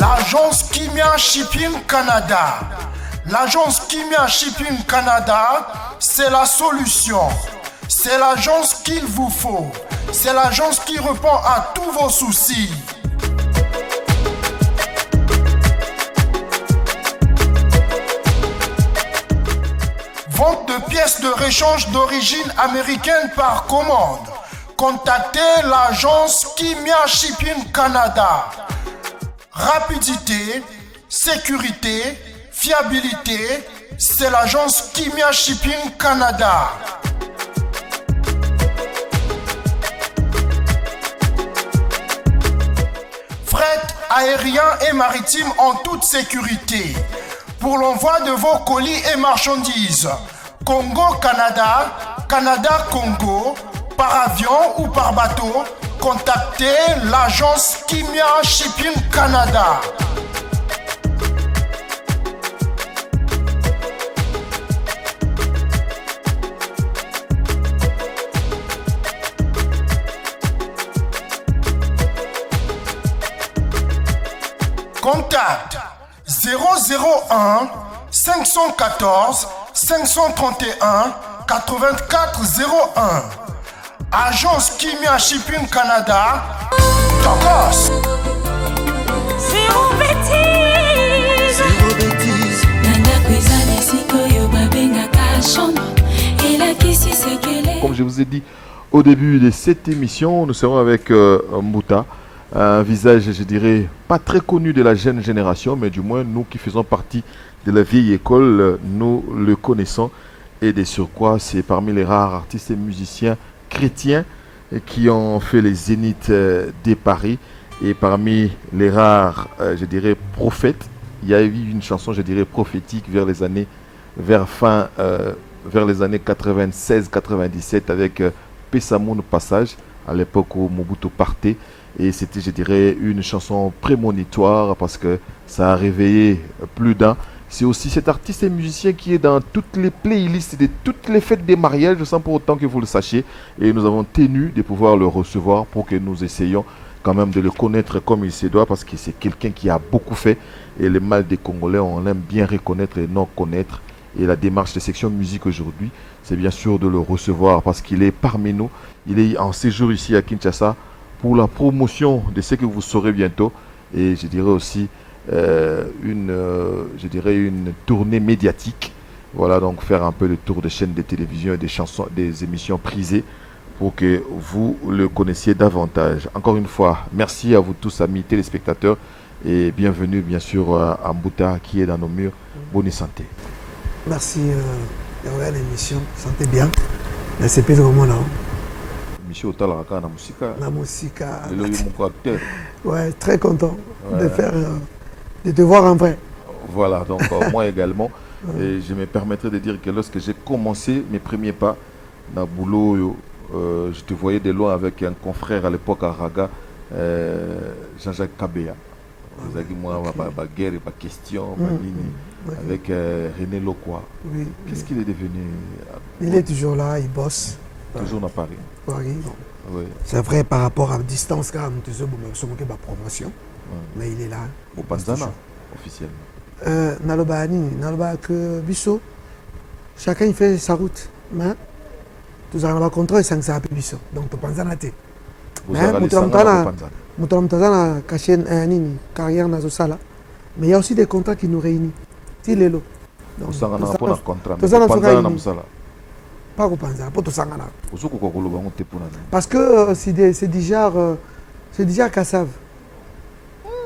L'agence Kimia Shipping Canada. L'agence Kimia Shipping Canada, c'est la solution. C'est l'agence qu'il vous faut. C'est l'agence qui répond à tous vos soucis. Vente de pièces de réchange d'origine américaine par commande. Contactez l'agence Kimia Shipping Canada. Rapidité, sécurité, fiabilité, c'est l'agence Kimia Shipping Canada. Fret aérien et maritime en toute sécurité. Pour l'envoi de vos colis et marchandises, Congo-Canada, Canada-Congo, par avion ou par bateau, contactez l'agence Kimia Shipping Canada. Contact 001 514 531 8401. Agence Kimia Shipping Canada. Tokos. Zéro bêtise. Zéro bêtise. Comme je vous ai dit au début de cette émission, nous serons avec Mbouta, un visage, je dirais, pas très connu de la jeune génération, mais du moins nous qui faisons partie de la vieille école, nous le connaissons. Et de surcroît, c'est parmi les rares artistes et musiciens chrétiens qui ont fait les zéniths de Paris. Et parmi les rares, je dirais, prophètes, il y a eu une chanson, je dirais, prophétique vers les années 96-97 avec Pesamoun Passage, à l'époque où Mobutu partait. Et c'était, je dirais, une chanson prémonitoire parce que ça a réveillé plus d'un. C'est aussi cet artiste et musicien qui est dans toutes les playlists de toutes les fêtes des mariages, sans pour autant que vous le sachiez. Et nous avons tenu de pouvoir le recevoir pour que nous essayions quand même de le connaître comme il se doit, parce que c'est quelqu'un qui a beaucoup fait. Et le mal des Congolais, on aime bien reconnaître et non connaître. Et la démarche de Section Musique aujourd'hui, c'est bien sûr de le recevoir parce qu'il est parmi nous. Il est en séjour ici à Kinshasa pour la promotion de ce que vous saurez bientôt. Et je dirais aussi une tournée médiatique. Voilà, donc faire un peu le tour des chaînes de télévision et des chansons, des émissions prisées pour que vous le connaissiez davantage. Encore une fois, merci à vous tous, amis téléspectateurs, et bienvenue bien sûr à Mbouta qui est dans nos murs. Bonne santé. Merci de l'émission, santé bien. C'est plus vraiment là. Michel Otalaka, la musique. Ouais, très content de te voir en vrai. Voilà, donc moi également. Et je me permettrai de dire que lorsque j'ai commencé mes premiers pas dans le boulot, je te voyais de loin avec un confrère à l'époque à Raga, Jean-Jacques Kabea. Vous avez dit, moi, ma guerre et ma question, avec René Lokwa. Oui, qu'est-ce qu'il est devenu? Il est toujours là, il bosse. Toujours à Paris. Paris, bon. Oui. C'est vrai par rapport à la distance, quand même, tu sais, ma promotion. Mais il est là. Au Panzana, officiellement. Naloba que Bisso, chacun il fait sa route. Mais tous en contrat et 500 Bisso. Donc tu penses à la tête. Mais Moutamtazana caché une carrière dans sala. Mais il y a aussi des contrats qui nous réunissent. Si les lots. Donc ça on a pas un contrat. Pas au Panzana, pas tout ça. Parce que c'est déjà Kassav.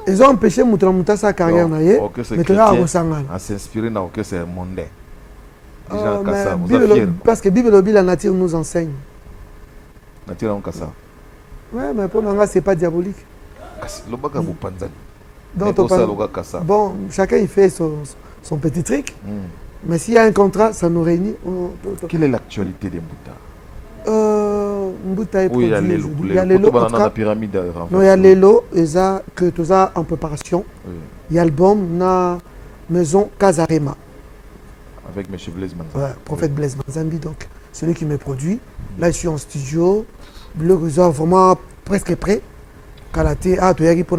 Ils ont empêché Moutamta sa carrière naïe. Mais tu as à s'inspirer dans que c'est mondain. Parce que Bible la nature nous enseigne. Nature en Kassa. Ouais, mais pour nous, c'est pas diabolique. Bon, chacun il fait son petit truc. Mais s'il y a un contrat, ça nous réunit. Quelle est l'actualité de Mbouta? Mbouta est produit. Il y a les lots. Non, il y a les lots que tu as en préparation. Il y a l'album na Maison Kazarema. Avec M. Blaise Manzambi. Ouais, prophète Blaise Manzambi, donc celui qui me produit. Là, je suis en studio. Le réseau vraiment presque prêt. Kalaté, tu as pour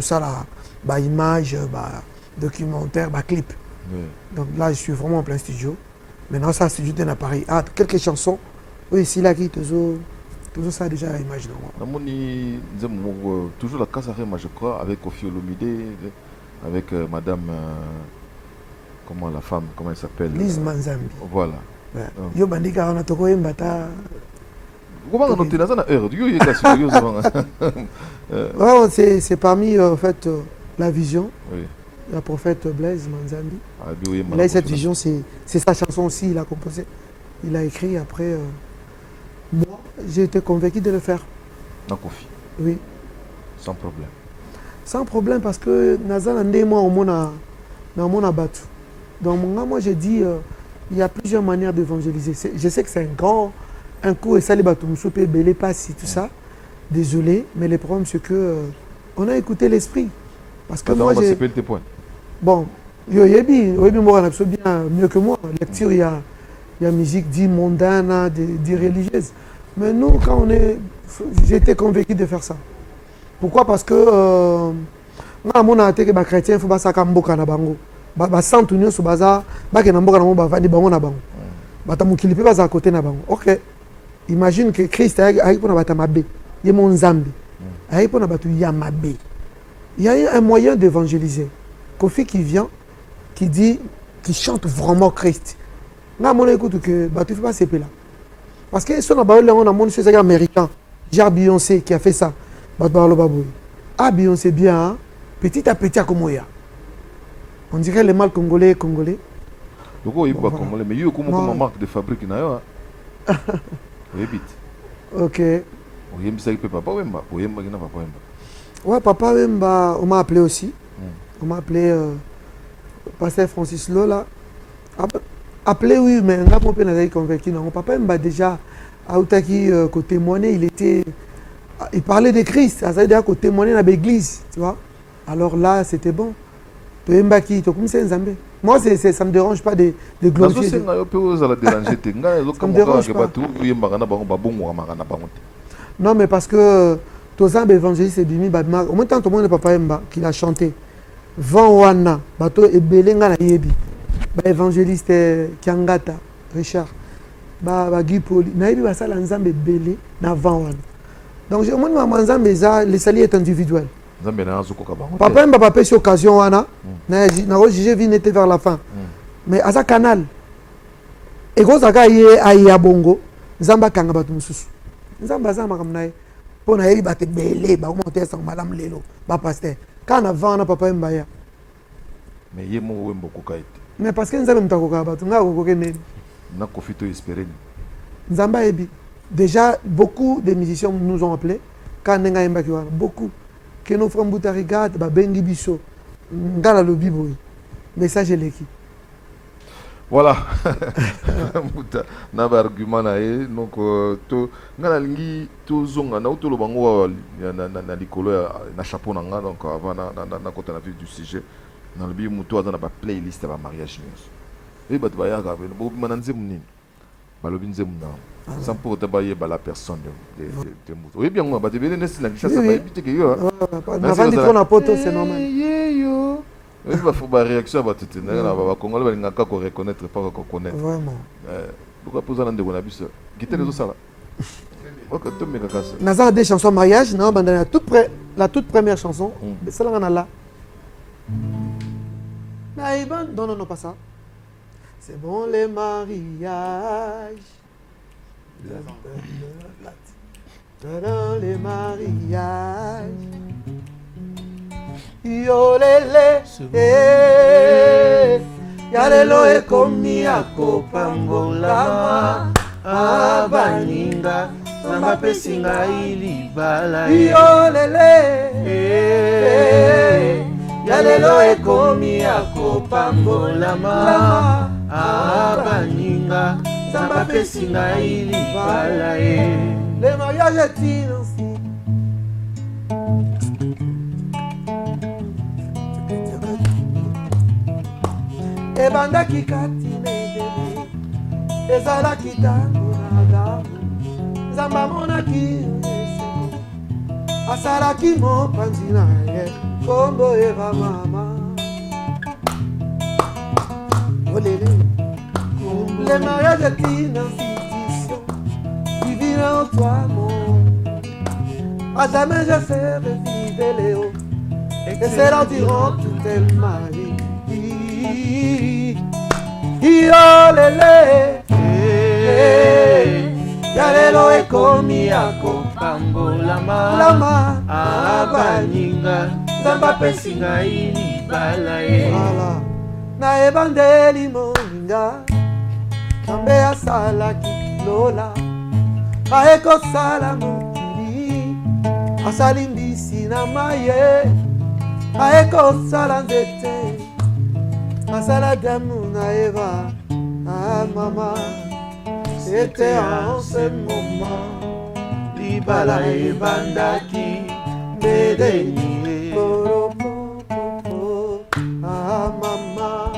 ça bah, image, bah, documentaire, bah, clip. Oui. Donc là, je suis vraiment en plein studio. Maintenant, ça, c'est juste un appareil. Ah, quelques chansons. Oui, c'est là qui toujours ça déjà à image. Toujours la Kasarema, je crois, avec Kofi Olomide, avec madame, comment la femme, comment elle s'appelle? Lise Manzambi. Voilà. Yo bandika on a toko mbata. Comment on note dans heure? C'est parmi en fait la vision. Oui. La prophète Blaise Manzambi. Ah, il a cette vision, c'est sa chanson aussi, il a composé. Il a écrit après. Moi, j'ai été convaincu de le faire. Dans Kofi? Oui. Sans problème. Sans problème parce que Nazan et moi, on a battu. Donc moi j'ai dit, il y a plusieurs manières d'évangéliser. Je sais que c'est un coup et ça les bateaux, monsieur peut belé pas si tout ça. Désolé, mais le problème c'est que on a écouté l'esprit. Parce que moi j'ai. Bon, yo yebi moi on bien mieux que moi. Lecture il y a musique dit mondaine, dit religieuse. Mais nous quand j'ai été convaincu de faire ça. Pourquoi? Parce que on a été que chrétien faut pas ça kamboka na bango. Ba santu nyonso baza ba ke na mboka na mo ba vandi bango na bango. Bata mukili pe baza à côté na bango. OK. Imagine que Christ a pour na bata mabe. Ye mon Nzambi. A pour na batu ya mabe. Il y a un moyen d'évangéliser. Kofi qui vient, qui dit, qui chante vraiment Christ. Là, mon écoute que tu fais pas ces là. Parce que si on a mon c'est américain, genre Beyoncé qui a fait ça. Ah Beyoncé bien, hein? Petit à petit à Komoya. On dirait les mâles congolais. Donc il pas congolais, mais il y a comme marque de fabrique na yo. Ok. Papa Ouais, Papa Wemba, on m'a appelé aussi. On m'a appelé Pasteur Francis Lola. Appelé, oui, mais on a pas convaincu. Non, Papa Wemba déjà, à Outaki, côté témoigner, il parlait de Christ. Ça veut dire côté témoigner dans l'église, tu vois. Alors là, c'était bon. Wemba qui, comme c'est Nzambé. Moi, ça ne me dérange pas de glorifier. Ça me dérange pas. Non, mais parce que Tozan évangéliste et Bimi Badma, au moins tant que Papa Mba qui l'a chanté. Van Wana, bateau et Belenga na Yebi. Évangéliste Kiangata, Richard. Guy Poli. Na Yebi basala Nzambe belé na Van Wana. Donc au moins Nzambe les sali est individuel. Papa Mba papa cette occasion wana. Na j'ai vu n'était vers la fin. Mais à sa canal. Et quand ça y a bongo, Nzamba kanga batu mususu. Nzamba za makamnaye. Pour na yeli bate belé ba monter sans madame lelo ba pasteur quand avant na papa mbaya mais yemo wembo kokaite mais parce que nzambe mtakoka batu nga kokoke neni na kofito espérer nzamba ebi déjà beaucoup de musiciens nous ont appelé quand nga yemba ki wana beaucoup que nos frères Boutarigat ba bengi biso ngala lo biboyi message leki. Voilà. Na argument na donc to ngala lingi to zonga na to lo bango na likolo na chapeau na nga donc avant na kota na vie du sujet na le bi muto azana ba playlist ba mariage news. Et ba ba ya ga bo mananze munini. Ba lo binze muna. Sans pour te bailler ba la personne de muto. Oui bien moi ba te bene nesi na chasse ba ebite ke yo. Na vandi trop na poto c'est normal. Il va faire une réaction à votre tenue. Les Congolais ne vont pas reconnaître, pas reconnaître. Vraiment. Pourquoi poser un débat là-bas? Quittez les autres ça là. Nazar des chansons mariage, non, la toute première chanson, c'est là on a là. Non, pas ça. C'est bon les mariages. Les mariages. Yo lele ya lelo ekomi akopangolama abaninga namba pesinga ilibala yo lele ya lelo ekomi akopangolama abaninga namba pesinga ilibala le mariage est ainsi. Ebandaki kati medele ezalaki tango na damu nzamba monaki esengo asalaki mopanzi na ye Combo Eva Mama. Olélé. Les mariages est une institution divine en toi, mon. À jamais je sais revivre Léo. Excellent durant toute ma vie. Iolele. Yalelo ekomi yako pambolama abaninga zamba pesinga ilibala ye voilà. Na ebandeli moninga Kambe asalaki lola Aekosala mokili Asali mbisi na maye Aekosala nzete Asala damu na Eva Ah maman C'était en ce moment libala ebandaki medeni Ah maman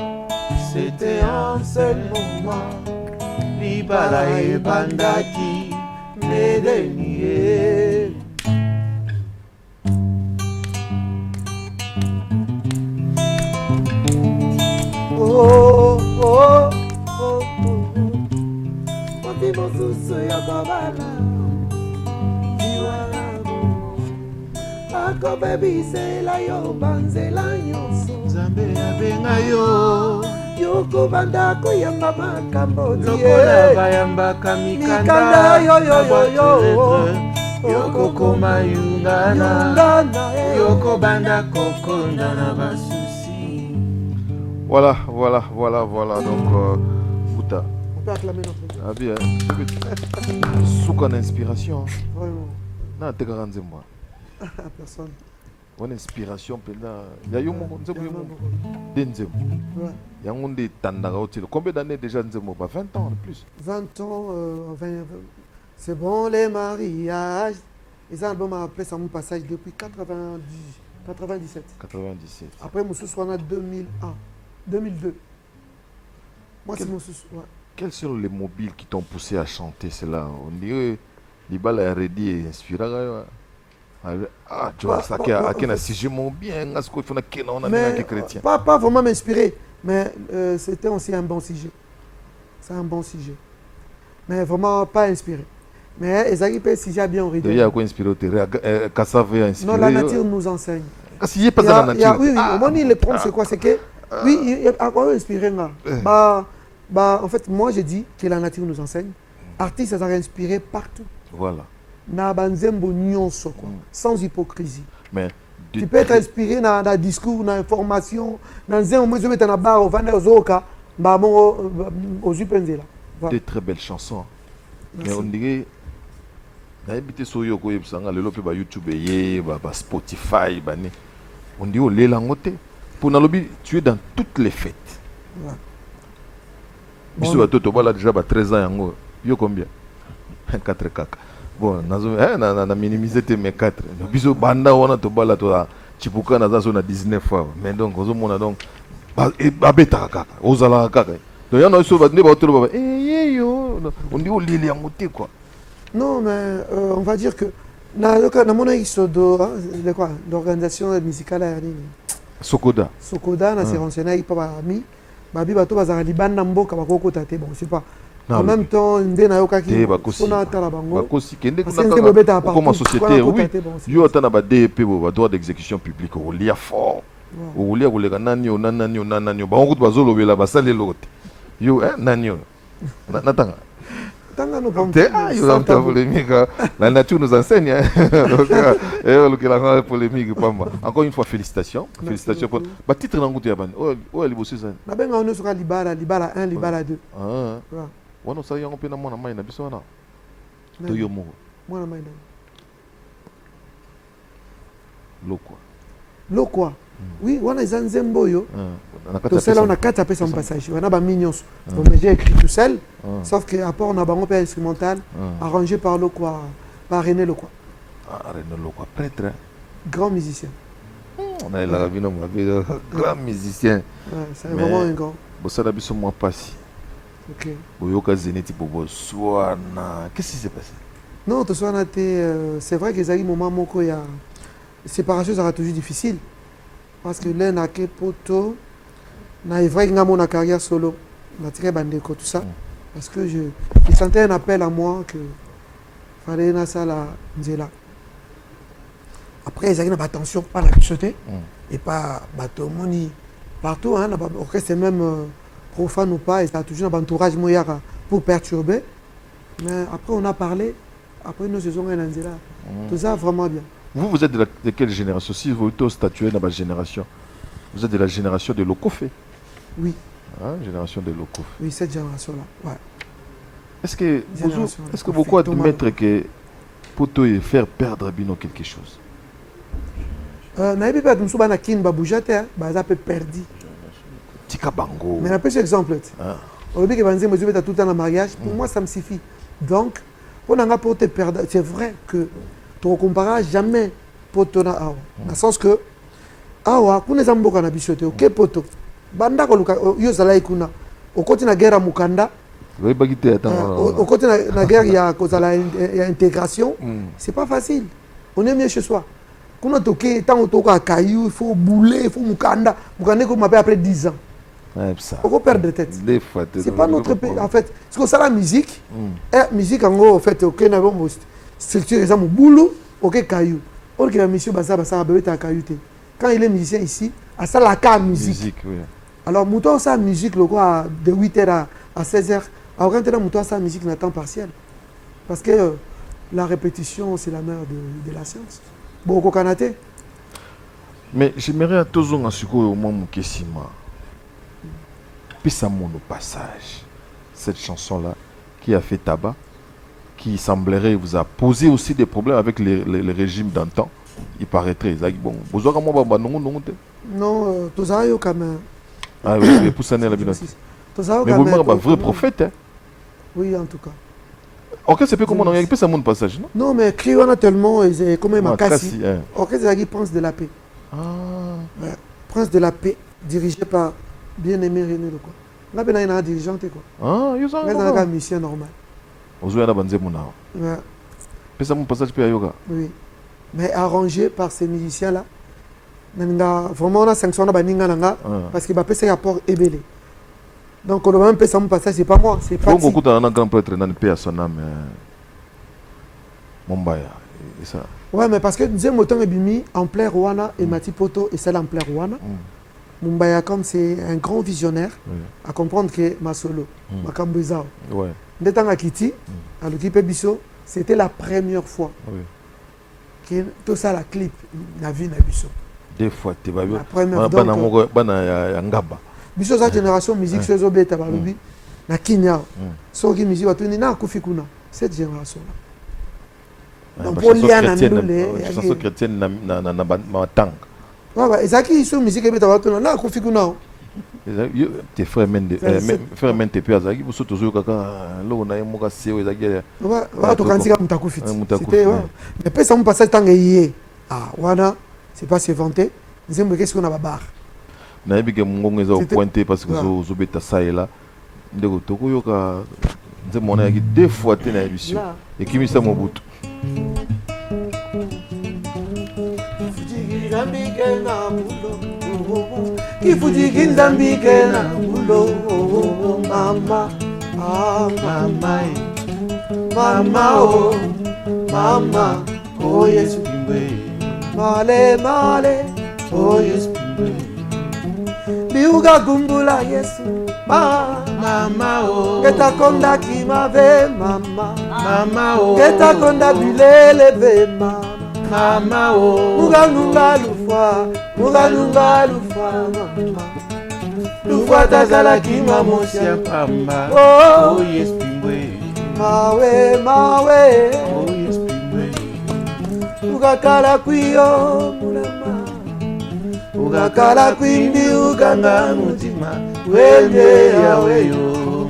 c'était en ce moment libala ebandaki medeni oh oh oh Moti mosusu ya babala Iwalamu Akobebisela yo banzela nyonso Nzambe abenga yo Yoko banda koyamba makambo lokola bayambaka mikanda yoko koma yungana yoko banda kokonda na basusi. Voilà. Donc, Bouta. On peut acclamer notre Dieu. Ah bien. Sous qu'on inspiration. Vraiment. Non, t'es garanti moi. Personne. Une inspiration pendant. Il y a eu mon Denzem. Ouais. Il y a un monde tandara au tilo. Combien d'années déjà Nzemo? 20 ans en plus. 20 ans, 20, c'est bon les mariages. Les albums ont appelé ça mon passage depuis 97. 97. Après, mon sous-soit en 2001. 2002. Moi, c'est mon sous-soit. Ouais. Quels sont les mobiles qui t'ont poussé à chanter cela? On dirait Libala est ready et inspiré. Ah, tu vois, ça qui a un sujet bien. Pas vraiment m'inspirer, mais c'était aussi un bon sujet. C'est un bon sujet. Mais vraiment pas inspiré. Mais Ezaki peut sujet bien orienté. Il y a quoi inspiré? Non, la nature nous enseigne. S'il n'y a pas de la nature. Oui, au moment où il le prend, c'est quoi? C'est que, oui, il a encore inspiré. En fait, moi, j'ai dit que la nature nous enseigne. Artistes, ça a inspiré partout. Voilà. Sans hypocrisie. Mais tu peux être inspiré dans le discours, dans l'information, dans un moment où tu es dans la barre, au Vanda Ozoka, aux Upenzela. Des très belles chansons. Mais on dirait, n'habitez sur Yoko Yepsanga, le lope YouTube, Spotify, on dit au Lélangote. Pour Nalobi, tu es dans toutes les fêtes. Bisous à toi, tu as déjà 13 ans. Yo combien? 4 caca. Bon, on a minimisé mes 4. Bisous, banda, on a tout bala, toi. Chipuka, on a 19 fois. Mais donc, on a donc. Babeta caca. Ozala caca. Donc, il y en a qui sont venus, on dit au Lili en côté, quoi. Non, mais on va dire que. Dans mon l'organisation musicale, Sokoda. Sokoda, on s'est renseigné, il pas ami. Babi bato bazara libanda mboka bakoko tate bon c'est pas en même temps ndena yokaki sona tala bango bakosi kende kuna comme société oui yo atana ba DP ba droit d'exécution publique au lia fort au lia koleka nani ba ngoto bazolo bela basale lote yo nani natanga tanga no polémique la nature nous enseigne la polémique pamba encore une fois félicitations pour ba titre nangutu ya bani o libosi ça na benga ono soka libala 1 libala 2 wana ça yango pe na mwana mai na biso wana to yo mo mwana mai lokwa oui wana izanzembo yo tout seul on a 4 après son passage on a ba mignons bon mais j'ai écrit tout seul sauf que apport on a bango pe instrumental arrangé par Lokwa par René Lokwa René Lokwa prêtre grand musicien on a la rabino grand musicien c'est vraiment un grand bossa biso moi passi OK boyoka zeneti bobo soana qu'est-ce qui s'est passé non to soana c'est vrai que ezali moment moko ya séparation ça sera toujours difficile parce que là n'a que poto na vrai nga mon carrière solo na tiré bandeko tout ça parce que je sentais un appel à moi que fallait na ça la nzela. Après ils avaient une attention pas la sauter et pas bateau moni partout hein orchestre même profane ou pas, et ça a toujours un entourage moyara pour perturber. Mais après on a parlé, après nous faisons un Nzela. Tout ça vraiment bien. Vous êtes de quelle génération? Si vous êtes statué dans votre génération, vous êtes de la génération de Lokofé? Oui. Hein, génération de Lokofé. Oui, cette génération-là. Ouais. Est-ce que beaucoup admettent que Poto est faire perdre Bino quelque chose? Naïbi pas de souba na kin baboujate, baza peut perdu. Tika bango. Mais un peu exemple. Au début que banzé me dit tout le temps en mariage, pour moi ça me suffit. Donc pour n'anga pour te perdre, c'est vrai que tu ne compareras jamais Poto na awa. Dans le sens que awa kuna zamboka na bisote, OK Poto. Banda ko luka yo zala ikuna. Au côté na guerre mukanda. Oui, bagité attends. Au côté na guerre il y a intégration, c'est pas facile. On est mieux chez soi. Quand on toque, tant on toque à caillou, il faut bouler, il faut mukanda. Mukanda qu'on m'appelle après 10 ans. Ouais, ça. On peut perdre de tête. C'est pas notre pays. En fait, c'est que ça la musique. Musique en gros, en fait, ok, nous avons structure exemple boulot, ok caillou. Or que la mission basa bébé ta caillou. Quand il est musicien ici, à ça la carte musique. Oui. Alors mouton ça musique le quoi de 8h à 16h. Alors quand tu as mouton ça musique en temps partiel. Parce que la répétition c'est la mère de la science. Beaucoup Kanaté. Mais j'aimerais à tous en assurer au moins mon question. Puis ça mon passage. Cette chanson-là qui a fait tabac, qui semblerait vous a posé aussi des problèmes avec les régimes d'antan. Il paraîtrait. Bon, vous aurez non, tous les quand même. Ah oui, pour ça, mais vous m'avez un vrai prophète. Hein? Oui, en tout cas. Ok, c'est peu comment on a un peu ça mon passage, non? Non, mais Clio a tellement, comme un Makassi. Ok, c'est qui Prince de la paix. Ah. Ouais. Prince de la paix, dirigé par bien-aimé René le quoi. Là, il y a un dirigeant, quoi. Ah, il y a un mission normal. Vous avez un banzé mon art. Ouais. Mais ça mon passage peut à yoga. Oui. Mais arrangé par ces musiciens-là. Vraiment, on a sanctionné parce qu'il va passer rapport ébélé. Donc, on a même fait mon passage, c'est pas moi, c'est pas beaucoup de grand prêtre dans le pays à son âme. Mombaya. Ouais, mais parce que nous avons autant Bimi en plein Rwanda et Mati Poto et celle en plein Rwanda. Mombaya, comme c'est un grand visionnaire, à comprendre que ma solo, ma Kambezao. Ouais. D'être à Kiti, à l'équipe Bisso, c'était la première fois que tout ça, la clip, la vie na Bisso. Des fois, tu vas bien. La première fois. Biso sa génération musique sur Zobeta Balubi, na Kenya. Soki musique wa tuni na kufikuna cette génération là. Donc pour lien na ndole, chanson chrétienne na matang. Ouais, ezaki so musique beta wa tuni na kufikuna. Tes frères men te pères azaki boso tozo kaka lo na yemoka seo ezaki. Ouais, to kanzika mutakufiti. C'était mais pesa mu passage tanga yé. Ah, wana c'est pas se vanter. Nzembe qu'est-ce qu'on a babar. Nayebi ke mungongo eza pointé parce que zo beta ça et là ndeko toko yoka nze mona yaki deux fois te na émission et kimi sa mobutu Kifujiki nzambike na mulo mama mama mama oh mama oh Yesu kimbe male male oh Yesu kimbe Biuga gumbula Yesu mama oh Keta konda kimave mama mama oh Keta konda bilele be mama oh Muganunga lufa mama Lufa tazala kima mosia pamba oh Yesu pingwe mawe oh Yesu pingwe Ugakala kuyo mulama Ugakala kwimbi uganga mutima wenye yawe yo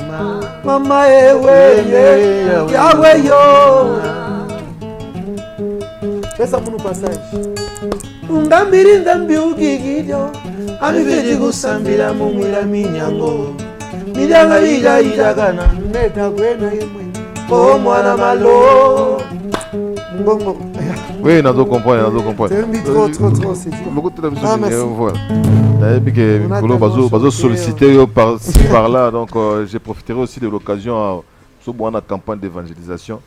mama wenye yawe yo Pesa munu passage Ungambiri ndambi ukikidyo Amiveti kusambila mumwila minyango Milyanga ida neta kwena yemwe Oh mwana malo Mbongo Oui, nazo comprendre. C'est un bit trop, c'est dur. Beaucoup de Ah, merci. voilà. Bazo sollicité par-ci par-là, donc j'ai profité aussi de l'occasion à la campagne d'évangélisation.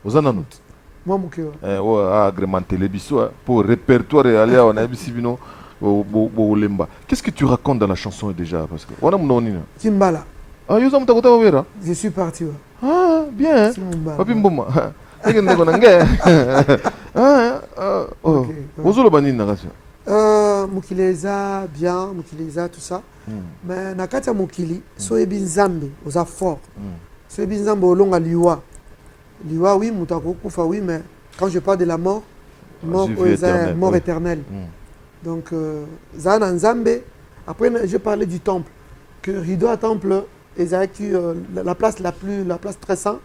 Vous en avez noté? Moi, mon cœur. À agrémenter les bisous pour répertoire et aller en Abissibino au Lemba. Qu'est-ce que tu racontes dans la chanson déjà? Parce que on a mon nom. Timbala. Ah, yo zamta kota wera. Je suis parti. Ouais. Ah, bien. Timbala. Papi mboma. Agende konange. Oh. Ozolo banini nakasha. Mukileza bien, Mukileza tout ça. Mais nakati ya mukili so ebi nzambe oza fort. So ebi nzambe olonga liwa. Liwa oui, mutako kufa oui, mais quand je parle de la mort, mort éternelle. Donc Zana Nzambe, après je parlais du temple, que rideau à temple, la place très sainte,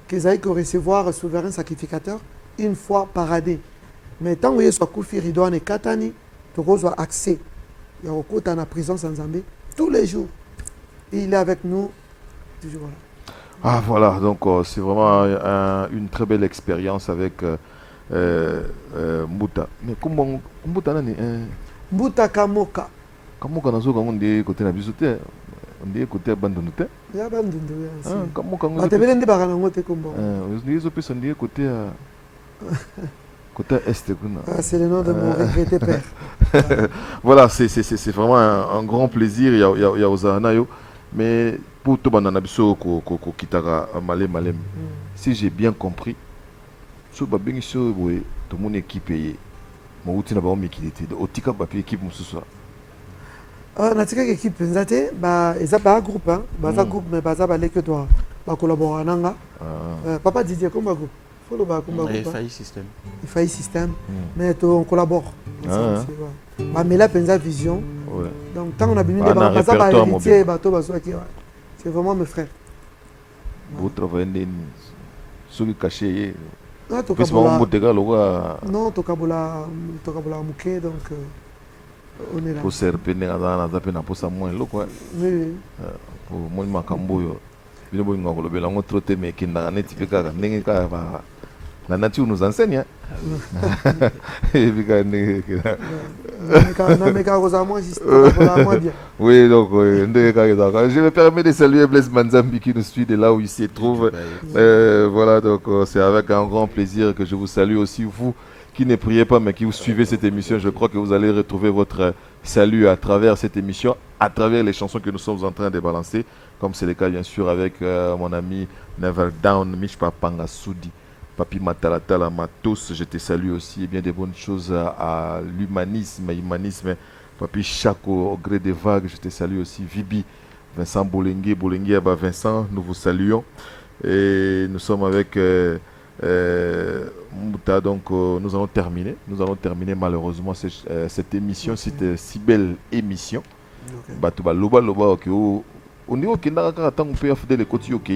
qu'ils aient que recevoir souverain sacrificateur une fois par année. Mais tant que soit koufi rideau en katani, tu reçois accès. Il y a beaucoup dans la prison sans Nzambe tous les jours. Il est avec nous toujours là. Ah voilà, donc c'est vraiment une très belle expérience avec Mbuta. Mais comment Mbuta nani? Mbuta Kamoka. Kamoka nazo kango ndi côté na bisote. Ndi côté bandonu te. Ya bandonu ya. Ah, Kamoka ngo. Atebele ndi bakana ngote kombo. Ndi zo pesa ndi côté côté est kuna. Ah, c'est le nom de mon regretté père. Voilà, c'est vraiment un grand plaisir. Il y a Ozana yo. Mais pour tout le monde, si j'ai bien compris, tout le monde équipe est équipe natika équipe nzate ba ezaba groupe hein baza groupe mais baza ba leke toi ba collaborer nanga papa Didier comme groupe follow ba comme groupe il faillit système mais on collabore ba mela penza vision donc tant on a besoin de baza ba héritier bato bazo qui c'est vraiment mes frères. Vous travaillez sur le cachet. Non, Tokabola Mouké, donc on est là. Pour se repérer dans la pour ça moins lourd quoi. Oui. Pour moi Makambo, bien bon on le bélango trop mais qui n'a pas typique la nature nous enseigne. Oui, donc je me permets de saluer Blaise Manzambi qui nous suit de là où il se trouve. Voilà, donc c'est avec un grand plaisir que je vous salue aussi, vous qui ne priez pas mais qui vous suivez cette émission. Je crois que vous allez retrouver votre salut à travers cette émission, à travers les chansons que nous sommes en train de balancer, comme c'est le cas bien sûr avec mon ami Never Down, Mishpa Panga Soudi. Papi Matalatala Matos, je te salue aussi, et bien des bonnes choses à l'humanisme, Papi Chaco, au gré des vagues, je te salue aussi. Vibi, Vincent Bolengue, Vincent, nous vous saluons. Et nous sommes avec Mouta, donc nous allons terminer malheureusement cette émission, cette si belle émission. Batuba Loba Loba, on dit que on peut faire les côtés ok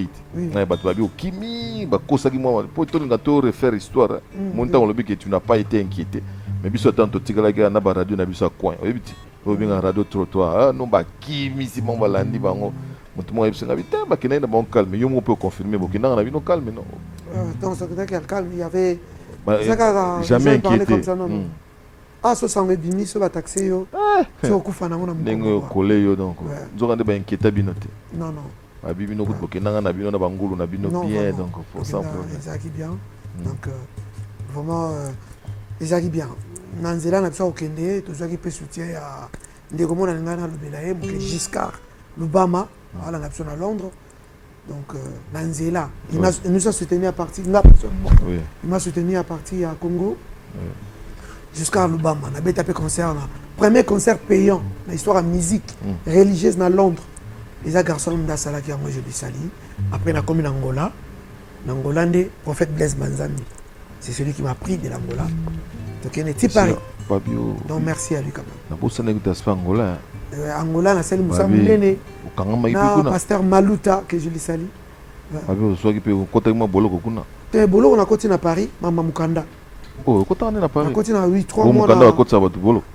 kimi bakosa ki moi pour te refaire histoire mon temps que tu n'as pas été inquiété mais biso tanto tigala ga na radio na biso coin obiti obinga radio trottoir non ba kimi si mon balandi bango mutu mo ebisa ngabita ba kina na bon calme yo mo peut confirmer bo kina na bino calme non donc ça que calme il y avait jamais inquiété comme ça non ah so sangue bimi so ba taxé yo tu okufa na ngona nengo collé yo donc nzoka ba inquiété binote non bibi no gut bokena na bino na bangulu na bino bien donc pour ça exact bien donc vraiment exact bien nanzela na biso okende to zaki pe soutien ya ndeko mona ngana lobela e muke Giscard Lubama ala na biso na Londres donc nanzela il nous a soutenu à partir de là il m'a soutenu à partir à Congo jusqu'à Lubama, on a fait concert, premier concert payant, l'histoire de musique religieuse dans Londres. Les garçons de Sala qui ont mangé du sali. Après, on a commis l'Angola. L'Angola, le prophète Blaise Manzambi. C'est celui qui m'a pris de l'Angola. Donc, il était Paris. Donc, merci à lui quand même. Angola. Angola, on a salué Moussa Moulene. Pasteur Maluta, que je lui salue. Bolo, on a continué à Paris, Maman Mukanda. Oh, quand on est à Paris. On continue à 8-3 mois.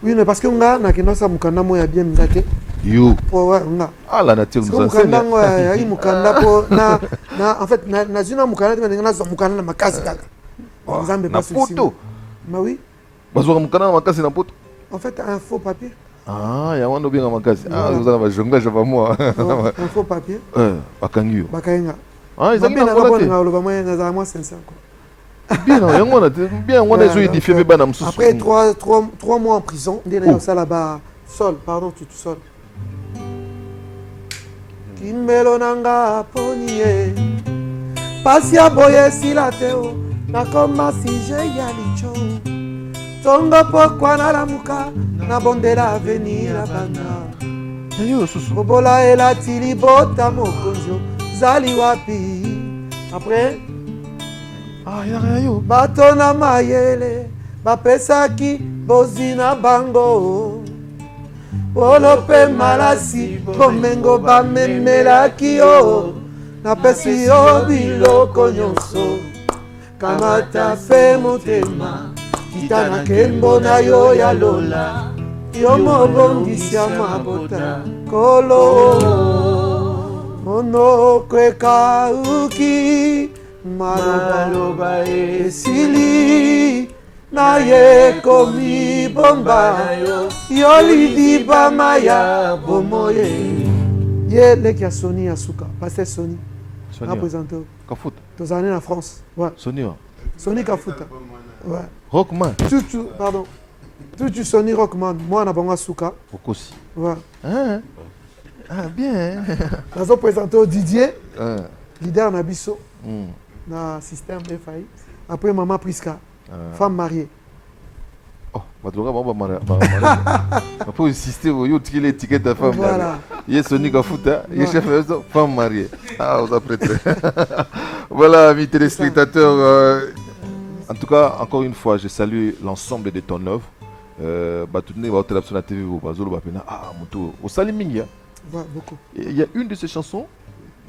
Oui, mais parce que on a na mukanda moya bien mzate. You. Ouais, on a. Ah, la nature nous enseigne. Mukanda ouais, mukanda po na en fait na zina mukanda na mukanda na makasi kaka. Nzambe pas souci. Bah oui. Bazouka mukana makasi na poto. En fait, un faux papier. Ah, ya wana bien makasi. Ah, Voilà. vous avez un jonglage avant moi. Un faux papier. Bakangiyo. Bakayenga. Ah, ils ont bien bien ngoloba moi 500 quoi. Bien, bien, on a édifié mes banams. Après 3 mois en prison, on est ça là-bas. Sol, pardon, tu sol. Kimbelo nanga ponie. Pasia boye silateo. Nakoma sije ya licho. Tongo pokwa na lamuka. Na bondela avenir la banda. Yo, susu. Bobola ela tilibota mokonjo. Zali wapi. Après. Ah, il y a rien yo. Bato na mayele bapesaki bozina bango polo pe malasi bomengo bamemelaki yo napesi yo biloko nyonso kamata pe motema kita na kembo na yo ya lola yo mobongisi ya mabota kolo monoko ekauki maloba esili na ye komi bomba yo lidi bamaya bomoye ye leki ya Sony ya suka pasteur Sony représenté Kafuta. tozalani na France ouais. Sony Kafuta ouais. Rockman. Tutu pardon Tutu Sony Rockman moi na bango suka Okosi. ouais. Ah bien. Nazo présenté Didier leader na biso na système FAI. Après maman Priska, femme mariée. Oh, Badouka maman mariée. Après insister au yout qu'il étiquette de femme mariée. Yes, Sony Kafuta, yes chef de femme mariée. Ah, vous apprêtez. Voilà, amis téléspectateurs. En tout cas, encore une fois, je salue l'ensemble de ton œuvre. Batouné, Baotelap sur la TV, Bazolo Bapena. Ah, Moutou, au Salimingia. Beaucoup. Il y a une de ces chansons,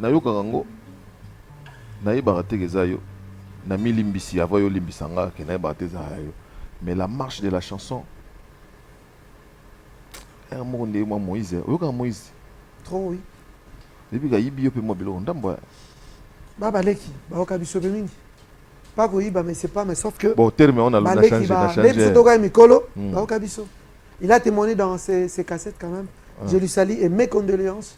Nayo Karango. Naye barate gezayo na milimbisi avoyo limbisanga ke naye barate zayo mais la marche de la chanson un mot de moi Moïse oyoka Moïse trop oui depuis ga yibi yo pe mo bilo ndambo baba leki baoka bisobe mingi pas koyiba mais c'est pas mais sauf que bon terme on a changé les photos mikolo baoka biso il a témoigné dans ses cassettes quand même je lui salue et mes condoléances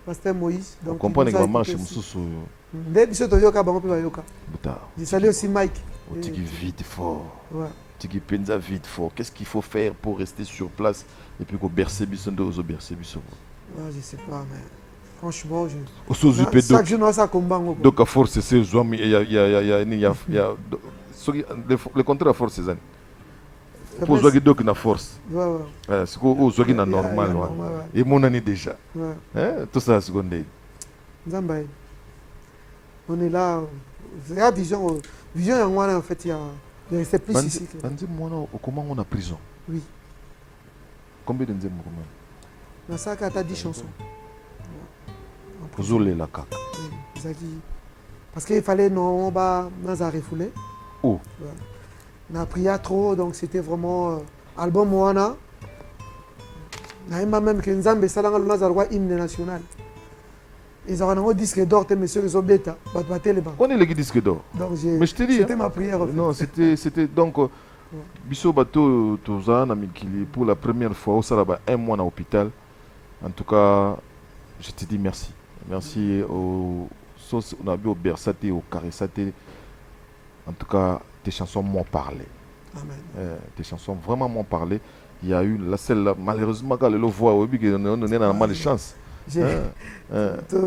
pasteur Moïse donc comprendre que marche mususu dès biso toyoka bango pe bayoka je salue aussi Mike tiki vite fort ouais tiki penza vite fort qu'est-ce qu'il faut faire pour rester sur place et puis ko bercer biso ndo zo bercer biso je sais pas mais franchement je chaque jour ça combango donc à force c'est zoami il y a le contraire force c'est pour jouer donc na force c'est quoi jouer na normal et mon année déjà tout ça seconde Nzambaye on est là c'est la vision en fait il y a c'est plus ici comment on a prison oui combien de nzembo comment na saka ta 10 chansons pour zoler la caca parce qu'il fallait non ba naza refoulé oh na priya trop donc c'était vraiment album wana na même que Nzambe salanga naza roi hymne national. Ils ont un disque d'or, monsieur Zobeta. On est le disque d'or. Mais je te dis. C'était ma prière. En fait. Non, c'était donc. Bisso Bato Tozan, pour la première fois, au Salaba, un mois à l'hôpital. En tout cas, je te dis merci. Merci au Bersate, au Caressate. En tout cas, tes chansons m'ont parlé. Amen. Tes chansons vraiment m'ont parlé. Il y a eu la celle malheureusement quand le voit, on a mal de chance. Et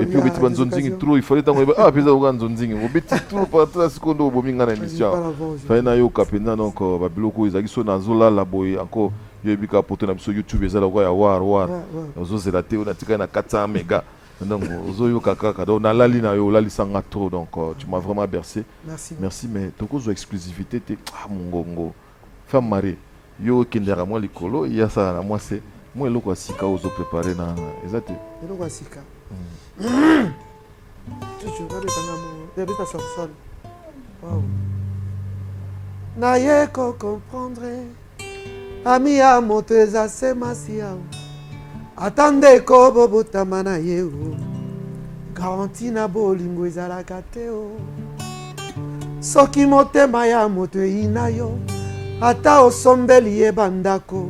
puis il fallait ah puis tout pas secondo bominga na émission faina yo kapenda donc babiloko ezaki so na zola la boy encore yebika poto na biso YouTube ezala kwa ya war ozo zela te on atika na 400 mégas donc ozo yo kaka donc na lali na yo lali sanga trop donc tu m'as vraiment bercé. Merci mais toko zo exclusivité te mongongo femme mariée yo kindera moi likolo il y a ça na moi c'est moi eloko asika ozo préparer na ezate eloko asika tu vas être sol wow na yeko comprendre ami ya moto eza semasi yao atande ko bobotama na ye o garanti na bolingo ezalaka te o soki motema ya moto eyina yo ata osombeli ye bandako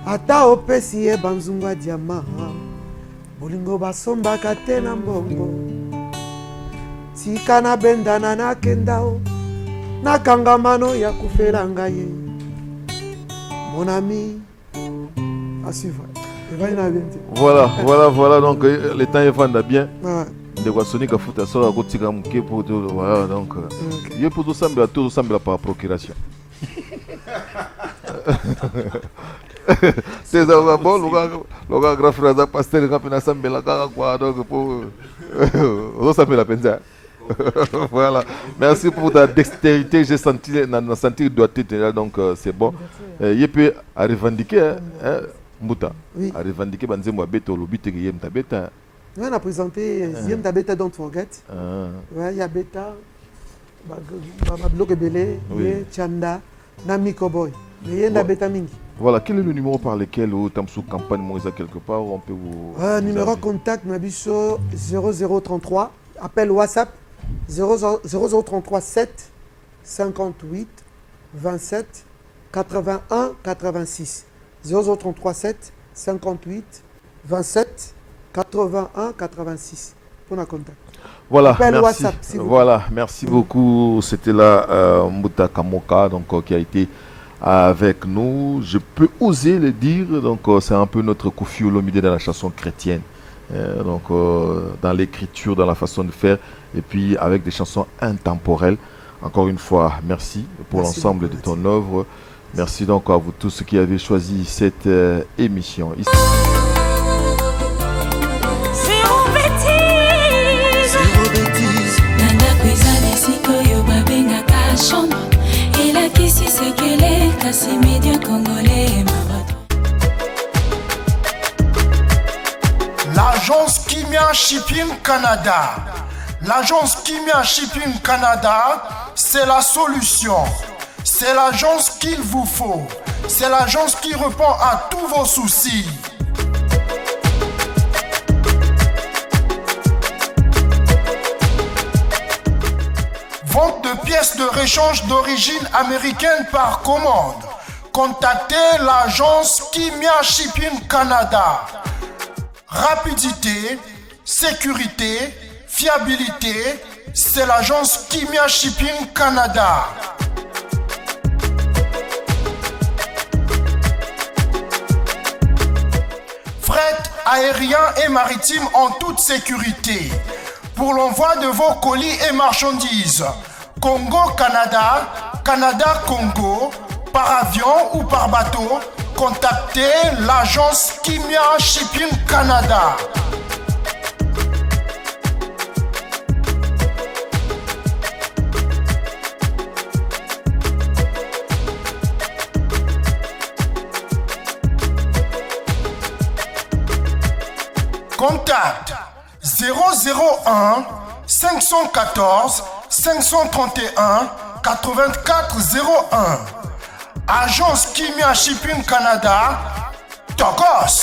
ata opesi ye banzungu ya diama bolingo basombaka te na mbongo tika na bendana nakendao nakangamano ya kufela ngai ye mon ami à suivre. Voilà, donc le temps est vendre bien. Ouais. De quoi sonner qu'à foutre à ça, à côté comme qui pour tout, voilà, donc il pour tout semble à tout semble par procuration. C'est ça, bon, le gars grand frère a pasteur quand on a semblé la cara quoi, donc pour on s'appelle la peine. Voilà, merci pour ta dextérité, j'ai senti doit être donc c'est bon. Il peut à revendiquer Mouta, oui. À revendiquer Banzemo Beto, le but est qu'il y ait ta bêta. On a présenté Yem ta bêta, don't forget. Ouais, il y a bêta, Bloc Belé, Chanda, Nami Cowboy. Mais il y a une bêta mingi. Voilà, quel est le numéro par lequel au Tamsou campagne Moïse quelque part on peut vous. Numéro contact Nabiso 0033, appel WhatsApp 0033 7 58 27 81 86. 0033 7 58 27 81 86 pour la contact. Voilà, merci. WhatsApp, Voilà, merci beaucoup. C'était là Mouta Kamoka donc qui a été avec nous. Je peux oser le dire, donc c'est un peu notre Koffi Olomide dans la chanson chrétienne. Donc dans l'écriture, dans la façon de faire, et puis avec des chansons intemporelles. Encore une fois, merci pour l'ensemble de ton œuvre. Merci donc à vous tous qui avez choisi cette émission. L'agence Kimia Shipping Canada. L'agence Kimia Shipping Canada, c'est la solution. C'est l'agence qu'il vous faut. C'est l'agence qui répond à tous vos soucis. Vente de pièces de rechange d'origine américaine par commande. Contactez l'agence Kimia Shipping Canada. Rapidité, sécurité, fiabilité, c'est l'agence Kimia Shipping Canada. Fret aérien et maritime en toute sécurité. Pour l'envoi de vos colis et marchandises, Congo-Canada, Canada-Congo, par avion ou par bateau, contactez l'agence Kimia Shipping Canada. Contact 001 514 531 8401. Agence Kimia Shipping Canada, Tokos.